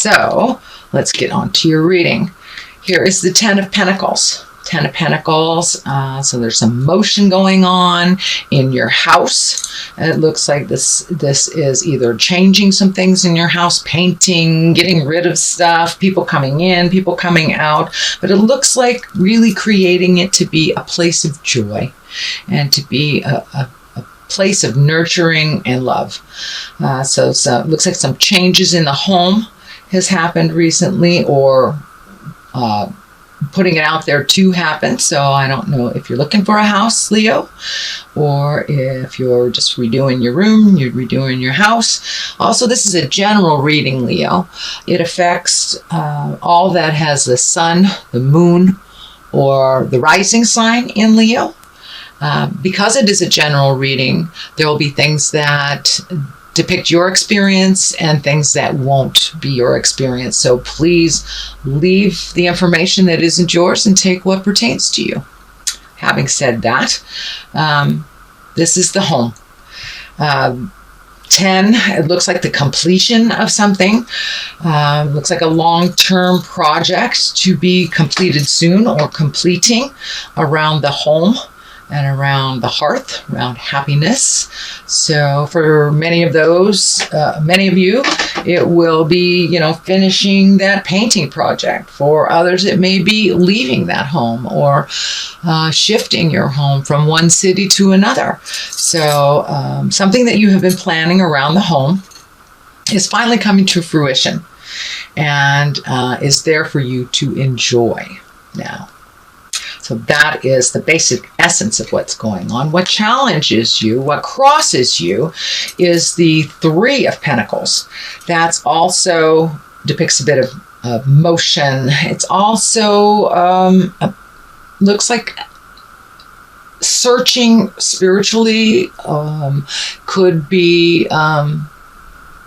So let's get on to your reading. Here is the Ten of Pentacles. Ten of Pentacles. So there's some motion going on in your house. And it looks like this is either changing some things in your house, painting, getting rid of stuff, people coming in, people coming out. But it looks like really creating it to be a place of joy and to be a place of nurturing and love. So it looks like some changes in the home has happened recently, or putting it out there to happen. So I don't know if you're looking for a house, Leo, or if you're just redoing your room, you're redoing your house. Also, this is a general reading, Leo. It affects all that has the sun, the moon, or the rising sign in Leo. Because it is a general reading, there will be things that depict your experience and things that won't be your experience. So please leave the information that isn't yours and take what pertains to you. Having said that, this is the home. 10, it looks like the completion of something. Looks like a long-term project to be completed soon, or completing around the home and around the hearth, around happiness. So for many of you, it will be, finishing that painting project. For others, it may be leaving that home, or shifting your home from one city to another. So something that you have been planning around the home is finally coming to fruition and is there for you to enjoy now. So that is the basic essence of what's going on. What challenges you, what crosses you, is the Three of Pentacles. That's also depicts a bit of motion. It's also looks like searching spiritually, could be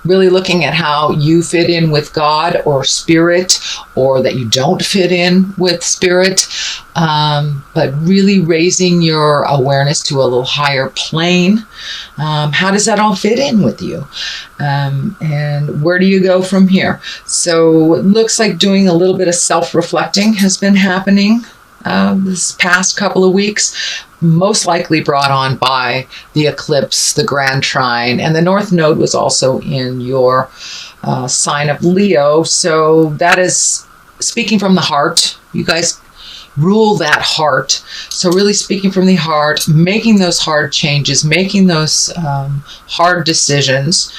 really looking at how you fit in with God or spirit, or that you don't fit in with spirit, but really raising your awareness to a little higher plane. How does that all fit in with you? And where do you go from here? So it looks like doing a little bit of self-reflecting has been happening this past couple of weeks, most likely brought on by the eclipse, the grand trine, and the North Node was also in your sign of Leo. So that is speaking from the heart. You guys rule that heart. So really speaking from the heart, making those hard changes, making those hard decisions,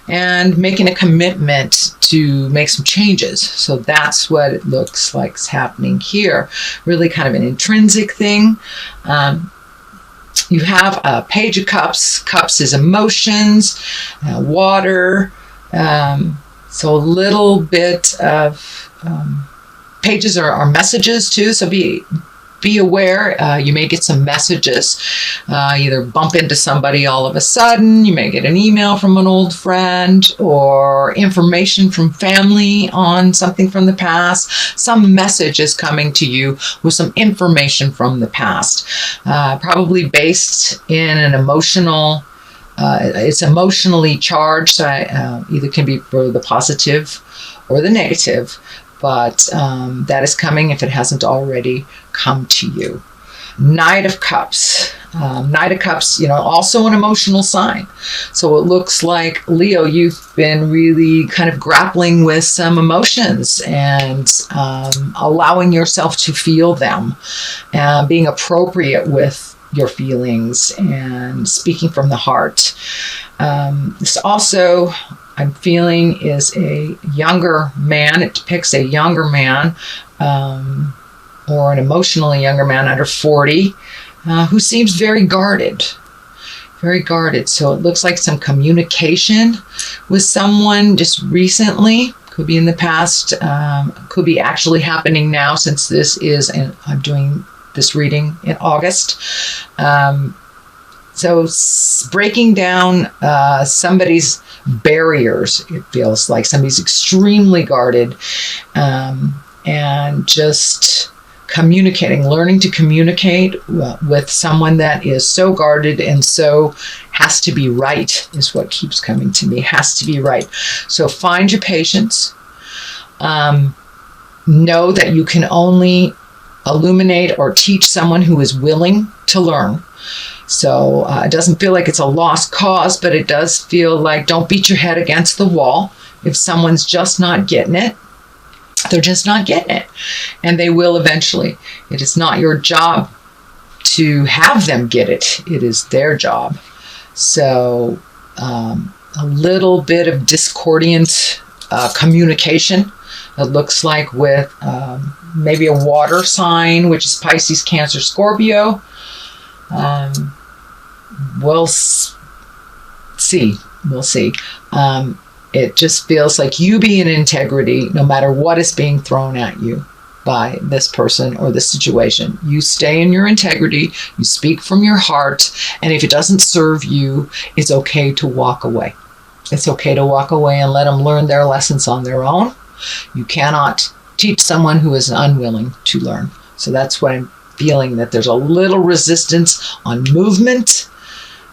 and making a commitment to make some changes. So that's what it looks like is happening here. Really kind of an intrinsic thing. You have a Page of Cups. Cups is emotions, water. So a little bit of pages are messages too. So be aware. You may get some messages. Either bump into somebody all of a sudden. You may get an email from an old friend, or information from family on something from the past. Some message is coming to you with some information from the past, probably based in an emotional. It's emotionally charged. So either can be for the positive or the negative. But that is coming if it hasn't already come to you. Knight of Cups. Knight of Cups, also an emotional sign. So it looks like, Leo, you've been really kind of grappling with some emotions and allowing yourself to feel them, being appropriate with your feelings and speaking from the heart. This also, I'm feeling, is a younger man. It depicts a younger man, or an emotionally younger man under 40, who seems very guarded. Very guarded. So it looks like some communication with someone just recently. Could be in the past. Could be actually happening now, since this is, and I'm doing this reading in August. So breaking down somebody's barriers, it feels like somebody's extremely guarded, and just learning to communicate with someone that is so guarded and so has to be right is what keeps coming to me, has to be right. So find your patience, Know that you can only illuminate or teach someone who is willing to learn. So it doesn't feel like it's a lost cause, but it does feel like don't beat your head against the wall. If someone's just not getting it, they're just not getting it. And they will eventually. It is not your job to have them get it. It is their job. So a little bit of discordant communication. It looks like with maybe a water sign, which is Pisces, Cancer, Scorpio. We'll see. We'll see. It just feels like you be in integrity no matter what is being thrown at you by this person or this situation. You stay in your integrity. You speak from your heart. And if it doesn't serve you, it's okay to walk away. It's okay to walk away and let them learn their lessons on their own. You cannot teach someone who is unwilling to learn. So that's what I'm feeling, that there's a little resistance on movement.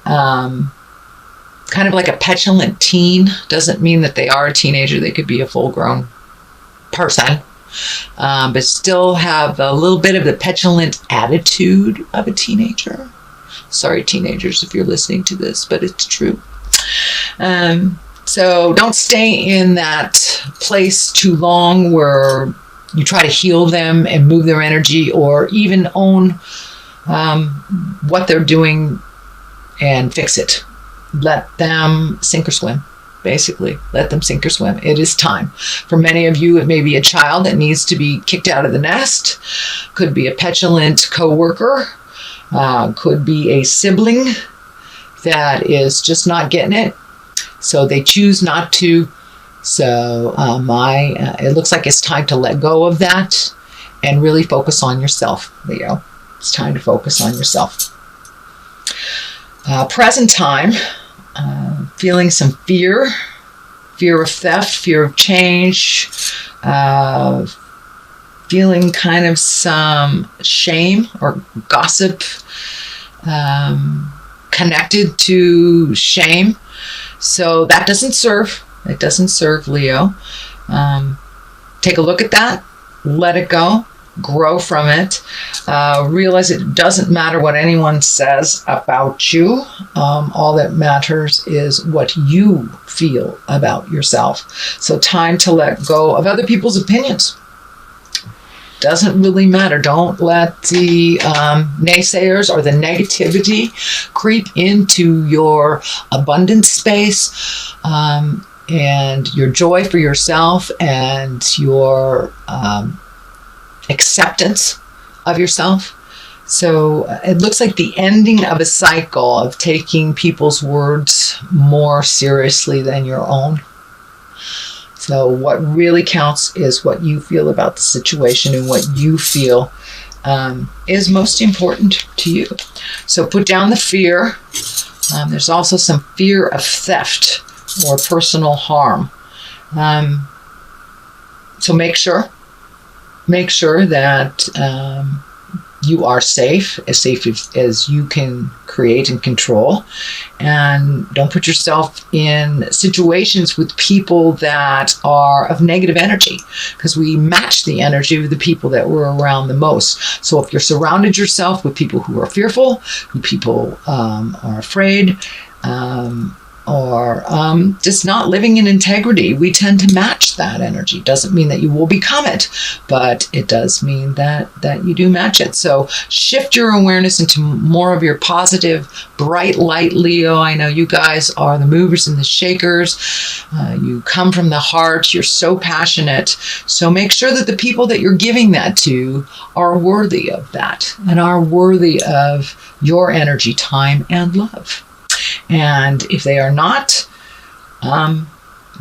Kind of like a petulant teen. Doesn't mean that they are a teenager. They could be a full-grown person. But still have a little bit of the petulant attitude of a teenager. Sorry, teenagers, if you're listening to this, but it's true. So don't stay in that place too long where you try to heal them and move their energy, or even own what they're doing and fix it. Let them sink or swim, basically. Let them sink or swim. It is time. For many of you, it may be a child that needs to be kicked out of the nest. Could be a petulant coworker. Could be a sibling that is just not getting it. So they choose not to. So it looks like it's time to let go of that and really focus on yourself, Leo. It's time to focus on yourself. Present time, feeling some fear of theft, fear of change, feeling kind of some shame or gossip connected to shame. So that doesn't serve. It doesn't serve, Leo. Take a look at that. Let it go. Grow from it. Realize it doesn't matter what anyone says about you. All that matters is what you feel about yourself. So time to let go of other people's opinions. Doesn't really matter. Don't let the naysayers or the negativity creep into your abundance space and your joy for yourself and your acceptance of yourself. So it looks like the ending of a cycle of taking people's words more seriously than your own. So what really counts is what you feel about the situation, and what you feel is most important to you. So put down the fear. There's also some fear of theft or personal harm. So make sure that you are safe as you can create and control. And don't put yourself in situations with people that are of negative energy, because we match the energy of the people that we're around the most. So if you're surrounded yourself with people who are fearful, who people are afraid, or just not living in integrity, we tend to match that energy. Doesn't mean that you will become it, but it does mean that you do match it. So shift your awareness into more of your positive, bright light, Leo. I know you guys are the movers and the shakers. You come from the heart. You're so passionate. So make sure that the people that you're giving that to are worthy of that and are worthy of your energy, time, and love. And if they are not,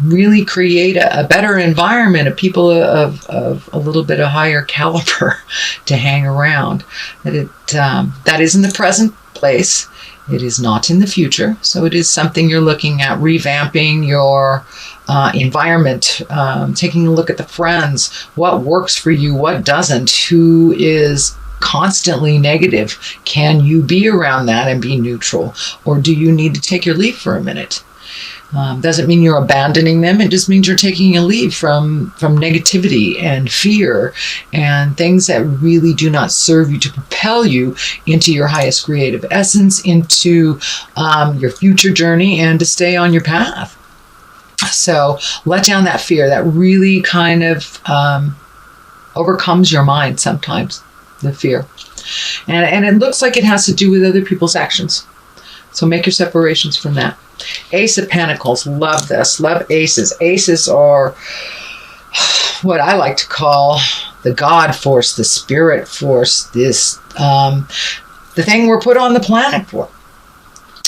really create a better environment of people of a little bit of higher caliber to hang around. That is in the present place. It is not in the future. So it is something you're looking at, revamping your environment, taking a look at the friends, what works for you, what doesn't, who is constantly negative. Can you be around that and be neutral? Or do you need to take your leave for a minute? Doesn't mean you're abandoning them. It just means you're taking a leave from negativity and fear and things that really do not serve you to propel you into your highest creative essence, into your future journey, and to stay on your path. So let down that fear that really kind of overcomes your mind sometimes, the fear. And it looks like it has to do with other people's actions. So make your separations from that. Ace of Pentacles, love this. Love aces. Aces are what I like to call the God force, the spirit force, this the thing we're put on the planet for.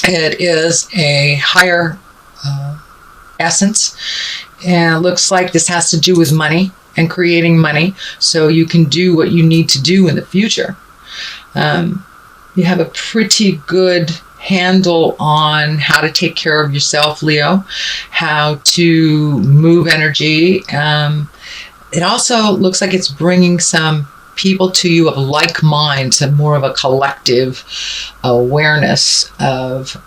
It is a higher essence, and it looks like this has to do with money and creating money so you can do what you need to do in the future. You have a pretty good handle on how to take care of yourself, Leo, how to move energy. It also looks like it's bringing some people to you of like mind, to more of a collective awareness of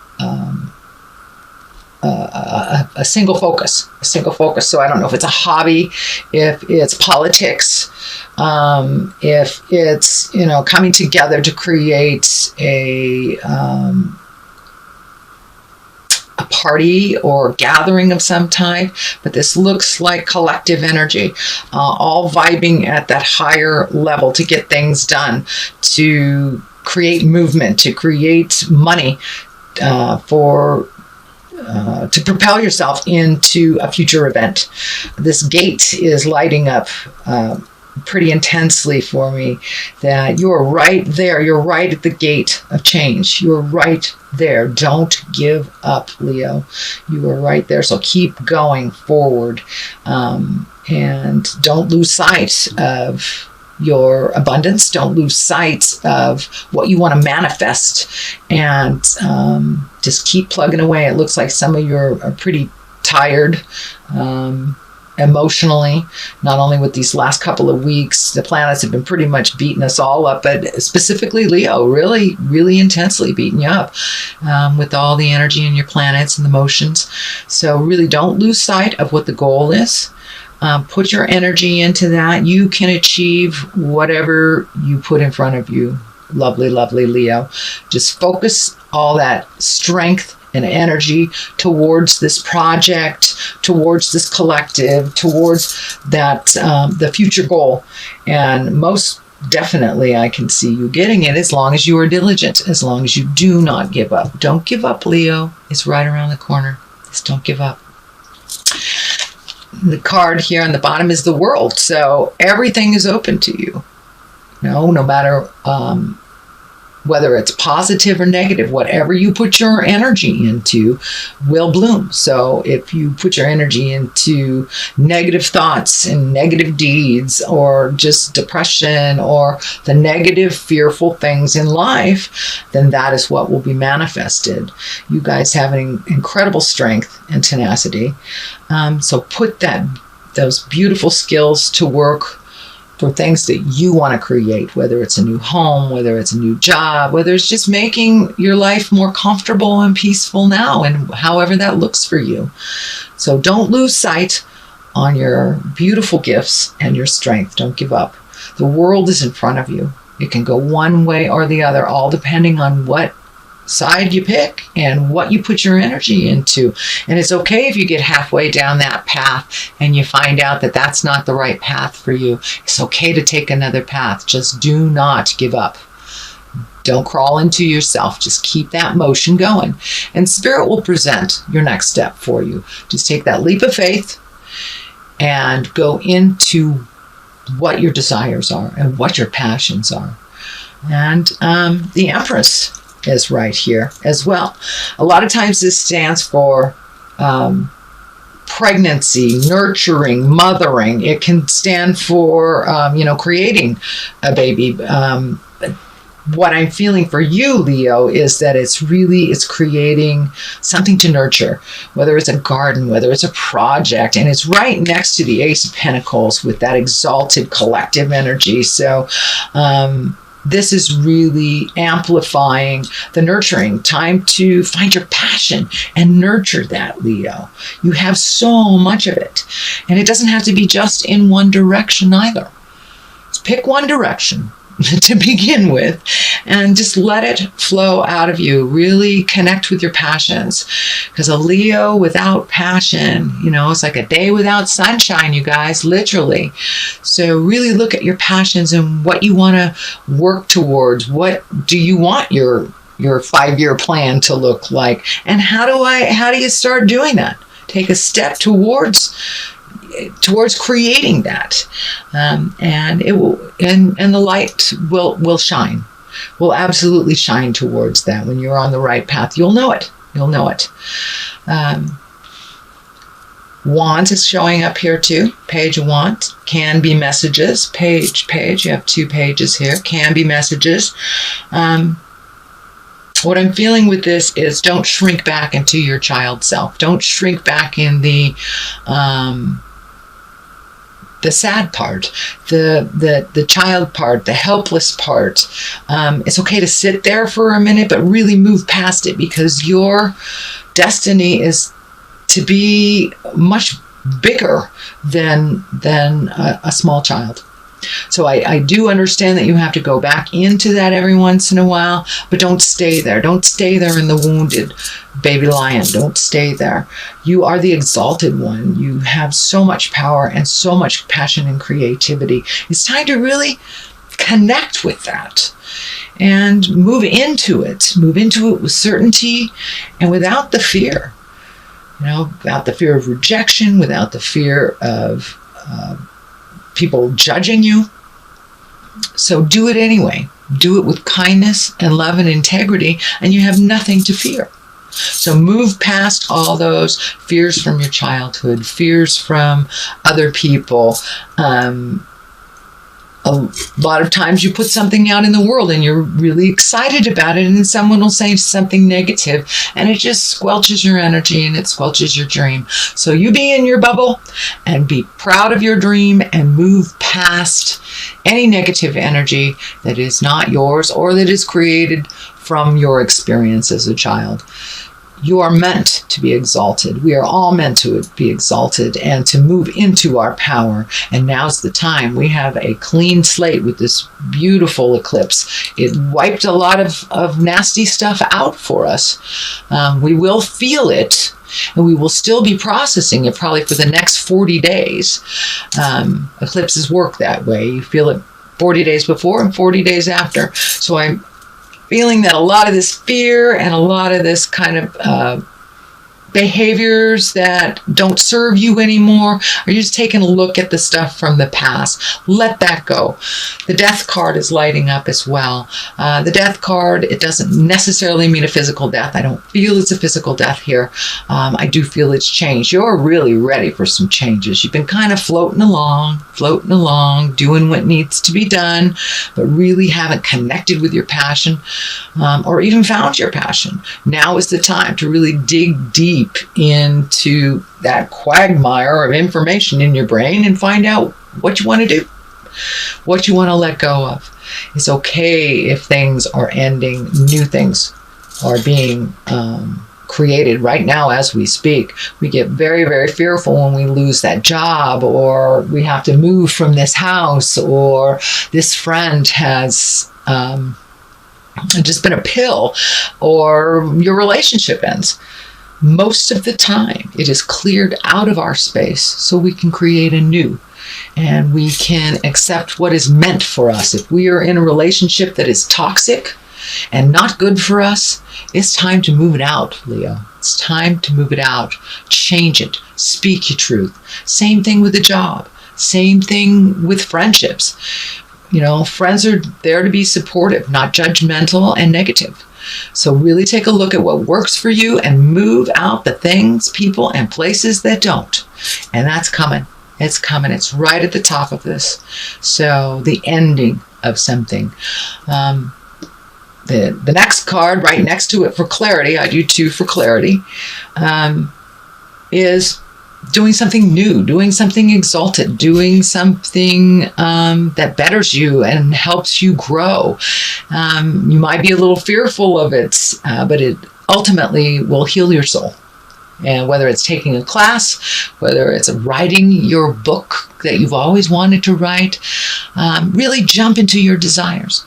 a single focus. So I don't know if it's a hobby, if it's politics, if it's, coming together to create a party or gathering of some type, but this looks like collective energy, all vibing at that higher level to get things done, to create movement, to create money, to propel yourself into a future event. This gate is lighting up pretty intensely for me, that you're right there. You're right at the gate of change. You're right there. Don't give up, Leo. You are right there. So keep going forward, and don't lose sight of your abundance. Don't lose sight of what you want to manifest, and just keep plugging away. It looks like some of you are pretty tired emotionally, not only with these last couple of weeks. The planets have been pretty much beating us all up, but specifically Leo, really, really intensely beating you up with all the energy in your planets and the motions. So really don't lose sight of what the goal is. Put your energy into that. You can achieve whatever you put in front of you. Lovely, lovely Leo. Just focus all that strength and energy towards this project, towards this collective, towards that the future goal. And most definitely I can see you getting it as long as you are diligent, as long as you do not give up. Don't give up, Leo. It's right around the corner. Just don't give up. The card here on the bottom is the World. So everything is open to you. No matter whether it's positive or negative, whatever you put your energy into will bloom. So if you put your energy into negative thoughts and negative deeds, or just depression, or the negative, fearful things in life, then that is what will be manifested. You guys have an incredible strength and tenacity. So put those beautiful skills to work for things that you want to create, whether it's a new home, whether it's a new job, whether it's just making your life more comfortable and peaceful now, and however that looks for you. So don't lose sight on your beautiful gifts and your strength. Don't give up. The world is in front of you. It can go one way or the other, all depending on what side you pick and what you put your energy into. And it's okay if you get halfway down that path and you find out that that's not the right path for you. It's okay to take another path. Just do not give up. Don't crawl into yourself. Just keep that motion going, and Spirit will present your next step for you. Just take that leap of faith and go into what your desires are and what your passions are. And the Empress is right here as well. A lot of times this stands for pregnancy, nurturing, mothering. It can stand for, creating a baby. What I'm feeling for you, Leo, is that it's creating something to nurture, whether it's a garden, whether it's a project, and it's right next to the Ace of Pentacles with that exalted collective energy. So, this is really amplifying the nurturing. Time to find your passion and nurture that, Leo. You have so much of it. And it doesn't have to be just in one direction either. Just pick one direction to begin with and just let it flow out of you. Really connect with your passions, because a Leo without passion, it's like a day without sunshine, you guys, literally. So really look at your passions and what you want to work towards. What do you want your 5-year plan to look like, and how do you start doing that? Take a step towards creating that, and it will, and the light will shine, will absolutely shine towards that. When you're on the right path, you'll know it. Want is showing up here too. Page of Want can be messages. Page. You have 2 pages here. Can be messages. What I'm feeling with this is, don't shrink back into your child self. Don't shrink back in the sad part, the child part, the helpless part. It's okay to sit there for a minute, but really move past it, because your destiny is to be much bigger than a small child. So I do understand that you have to go back into that every once in a while, but don't stay there. Don't stay there in the wounded baby lion. Don't stay there. You are the exalted one. You have so much power and so much passion and creativity. It's time to really connect with that and move into it. Move into it with certainty and without the fear. Without the fear of rejection, without the fear of people judging you. So do it anyway. Do it with kindness and love and integrity, and you have nothing to fear. So move past all those fears from your childhood, fears from other people. A lot of times you put something out in the world and you're really excited about it, and someone will say something negative, and it just squelches your energy and it squelches your dream. So you be in your bubble and be proud of your dream and move past any negative energy that is not yours or that is created from your experience as a child. You are meant to be exalted. We are all meant to be exalted and to move into our power. And now's the time. We have a clean slate with this beautiful eclipse. It wiped a lot of nasty stuff out for us. We will feel it, and we will still be processing it probably for the next 40 days. Eclipses work that way. You feel it 40 days before and 40 days after. So I'm feeling that a lot of this fear and a lot of this kind of behaviors that don't serve you anymore, or you're just taking a look at the stuff from the past. Let that go. The death card is lighting up as well. The death card, it doesn't necessarily mean a physical death. I don't feel it's a physical death here. I do feel it's change. You're really ready for some changes. You've been kind of floating along, doing what needs to be done, but really haven't connected with your passion, or even found your passion. Now is the time to really dig deep into that quagmire of information in your brain and find out what you want to do, what you want to let go of. It's okay if things are ending, new things are being created right now as we speak. We get very, very fearful when we lose that job, or we have to move from this house, or this friend has just been a pill, or your relationship ends. Most of the time, it is cleared out of our space so we can create a new, and we can accept what is meant for us. If we are in a relationship that is toxic and not good for us, it's time to move it out, Leo. It's time to move it out. Change it. Speak your truth. Same thing with a job. Same thing with friendships. Friends are there to be supportive, not judgmental and negative. So really take a look at what works for you and move out the things, people, and places that don't. And that's coming. It's coming. It's right at the top of this. So the ending of something. The next card right next to it for clarity, I do 2 for clarity, is doing something new, doing something exalted, doing something that betters you and helps you grow. You might be a little fearful of it, but it ultimately will heal your soul. And whether it's taking a class, whether it's writing your book that you've always wanted to write, really jump into your desires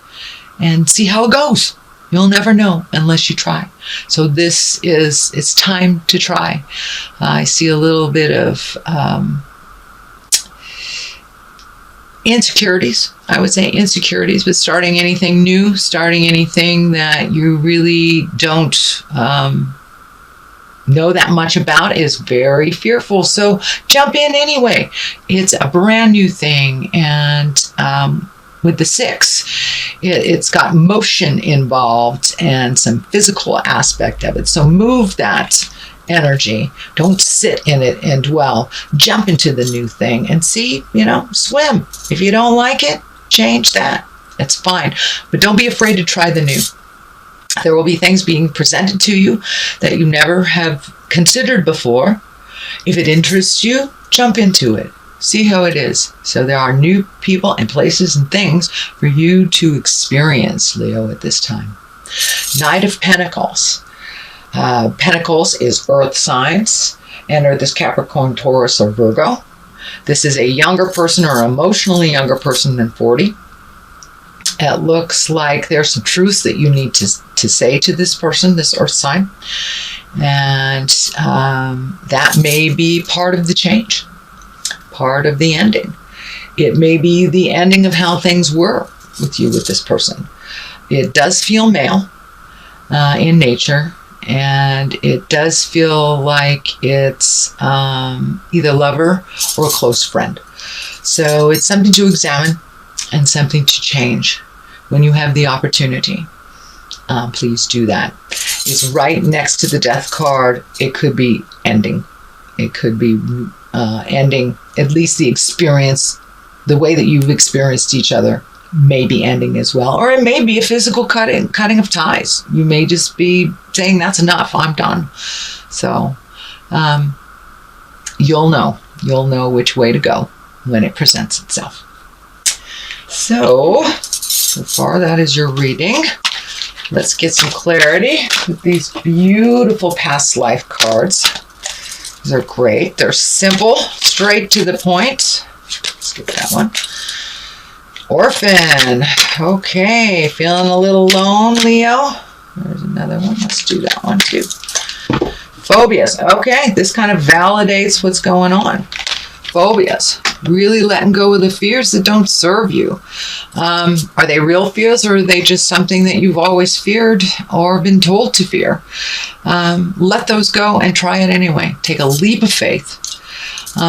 and see how it goes. You'll never know unless you try. So it's time to try. I see a little bit of insecurities. I would say insecurities with starting anything new, starting anything that you really don't know that much about is very fearful. So jump in anyway. It's a brand new thing. And with the 6, it's got motion involved and some physical aspect of it. So move that energy. Don't sit in it and dwell. Jump into the new thing and see, swim. If you don't like it, change that. It's fine. But don't be afraid to try the new. There will be things being presented to you that you never have considered before. If it interests you, jump into it. See how it is. So there are new people and places and things for you to experience, Leo, at this time. Knight of Pentacles. Pentacles is earth signs. And are this Capricorn, Taurus, or Virgo. This is a younger person or emotionally younger person than 40. It looks like there's some truths that you need to say to this person, this earth sign. And that may be part of the change, part of the ending. It may be the ending of how things were with you with this person. It does feel male in nature, and it does feel like it's either lover or a close friend. So it's something to examine and something to change when you have the opportunity. Please do that. It's right next to the death card. It could be ending. It could be ending, at least the experience, the way that you've experienced each other may be ending as well. Or it may be a physical cutting of ties. You may just be saying, that's enough, I'm done. So you'll know which way to go when it presents itself. So far that is your reading. Let's get some clarity with these beautiful past life cards. These are great. They're simple, straight to the point. Let's get that one. Orphan. Okay, feeling a little alone, Leo? There's another one. Let's do that one too. Phobias. Okay, this kind of validates what's going on. Phobias. Really letting go of the fears that don't serve you. Are they real fears, or are they just something that you've always feared or been told to fear? Let those go and try it anyway. Take a leap of faith.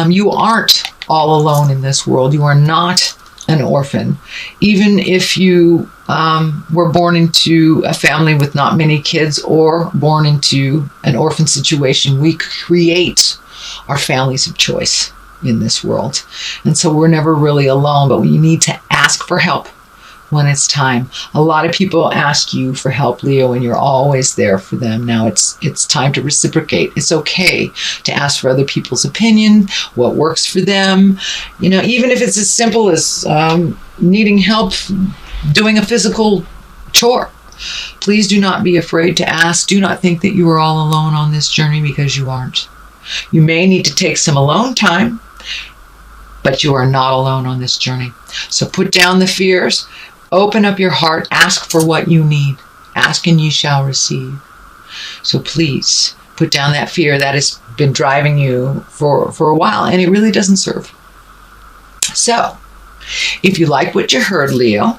You aren't all alone in this world. You are not an orphan. Even if you were born into a family with not many kids or born into an orphan situation, we create our families of choice in this world. And so we're never really alone, but we need to ask for help when it's time. A lot of people ask you for help, Leo, and you're always there for them. Now it's time to reciprocate. It's okay to ask for other people's opinion, what works for them. Even if it's as simple as needing help doing a physical chore. Please do not be afraid to ask. Do not think that you are all alone on this journey, because you aren't. You may need to take some alone time, but you are not alone on this journey. So put down the fears, open up your heart, ask for what you need. Ask and you shall receive. So please put down that fear that has been driving you for a while, and it really doesn't serve. So if you like what you heard, Leo,